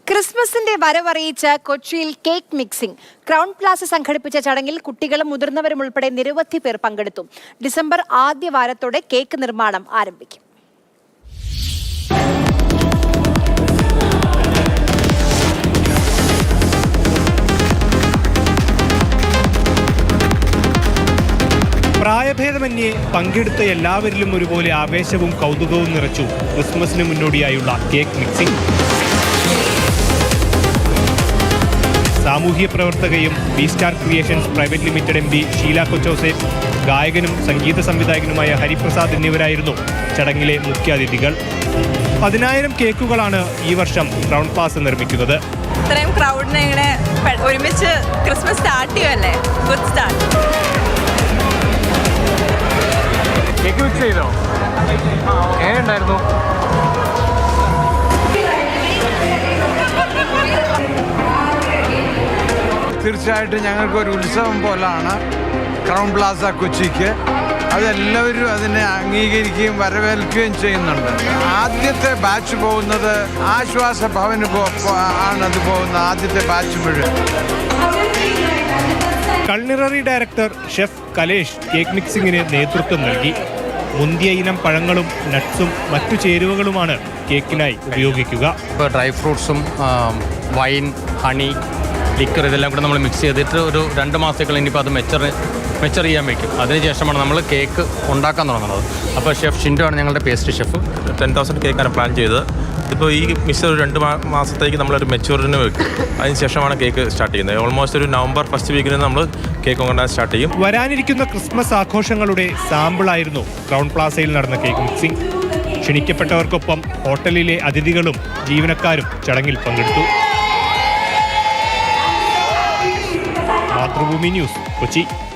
ക്രിസ്മസിന്റെ വരവറിയിച്ച കൊച്ചിയിൽ cake mixing. Crown Plaza സംഘടിപ്പിച്ച ചടങ്ങിൽ കുട്ടികളും മുതിർന്നവരും ഉൾപ്പെടെ നിരവധി പേർ പങ്കെടുത്തു. ഡിസംബർ ആദ്യ വാരത്തോടെ കേക്ക് നിർമ്മാണം ആരംഭിക്കും. പ്രായഭേദമന്യേ പങ്കെടുത്ത എല്ലാവരിലും ഒരുപോലെ ആവേശവും കൗതുകവും നിറച്ചു ക്രിസ്മസിന് മുന്നോടിയായുള്ള കേക്ക് മിക്സിംഗ്. സാമൂഹ്യ പ്രവർത്തകയും B star creations private limited MD Sheela Kochouseph, ഗായകനും സംഗീത സംവിധായകനുമായ ഹരിപ്രസാദ് എന്നിവരായിരുന്നു ചടങ്ങിലെ മുഖ്യാതിഥികൾ. 10,000 കേക്കുകളാണ് ഈ വർഷം ക്രൗൺ പ്ലാസ നിർമ്മിക്കുന്നത്. ഇത്രയും ക്രൗഡിനെ ഇങ്ങനെ ഒരുമിച്ച് ക്രിസ്മസ് സ്റ്റാർട്ട് ചെയ്യുമല്ലേ, ഗുഡ് സ്റ്റാർട്ട്. കേക്ക് മിക്സ് ചെയ്തോ? എങ്ങനെയുണ്ടായിരുന്നു? തീർച്ചയായിട്ടും ഞങ്ങൾക്കൊരു ഉത്സവം പോലാണ് ക്രൗൺ പ്ലാസ കൊച്ചിക്ക്. അതെല്ലാവരും അതിനെ അംഗീകരിക്കുകയും വരവേൽക്കുകയും ചെയ്യുന്നുണ്ട്. ആദ്യത്തെ ബാച്ച് പോകുന്നത് ആശ്വാസ ഭവന് ആണത് പോകുന്നത്, ആദ്യത്തെ ബാച്ച് മുഴുവൻ. കൾണിററി ഡയറക്ടർ ഷെഫ് കലേഷ് കേക്ക് മിക്സിംഗിന് നേതൃത്വം നൽകി. മുന്തിയ ഇനം പഴങ്ങളും നട്ട്സും മറ്റു ചേരുവകളുമാണ് കേക്കിനായി ഉപയോഗിക്കുക. ഇപ്പോൾ ഡ്രൈ ഫ്രൂട്ട്സും വൈൻ, ഹണി, ലിക്കർ ഇതെല്ലാം കൂടെ നമ്മൾ മിക്സ് ചെയ്തിട്ട് ഒരു 2 മാസത്തേക്കുള്ള ഇനിയിപ്പോൾ അത് മെച്ചർ ചെയ്യാൻ വയ്ക്കും. അതിനുശേഷമാണ് നമ്മൾ കേക്ക് ഉണ്ടാക്കാൻ തുടങ്ങുന്നത്. അപ്പോൾ ഷെഫ് ഷിൻഡോ ആണ് ഞങ്ങളുടെ പേസ്ട്രി ഷെഫ്. 10,000 കേക്കാണ് പ്ലാൻ ചെയ്തത്. ഇപ്പോൾ ഈ മിക്സർ ഒരു 2 മാസത്തേക്ക് നമ്മളൊരു മെച്ചൂറിന് വെക്കും. അതിനുശേഷമാണ് കേക്ക് സ്റ്റാർട്ട് ചെയ്യുന്നത്. ഓൾമോസ്റ്റ് ഒരു നവംബർ ഫസ്റ്റ് വീക്കിന് നമ്മൾ കേക്ക് കൊണ്ടുവരാൻ സ്റ്റാർട്ട് ചെയ്യും. വരാനിരിക്കുന്ന ക്രിസ്മസ് ആഘോഷങ്ങളുടെ സാമ്പിളായിരുന്നു ക്രൗൺ പ്ലാസയിൽ നടന്ന കേക്ക് മിക്സിംഗ്. ക്ഷണിക്കപ്പെട്ടവർക്കൊപ്പം ഹോട്ടലിലെ അതിഥികളും ജീവനക്കാരും ചടങ്ങിൽ പങ്കെടുത്തു. മാതൃഭൂമി ന്യൂസ്, കൊച്ചി.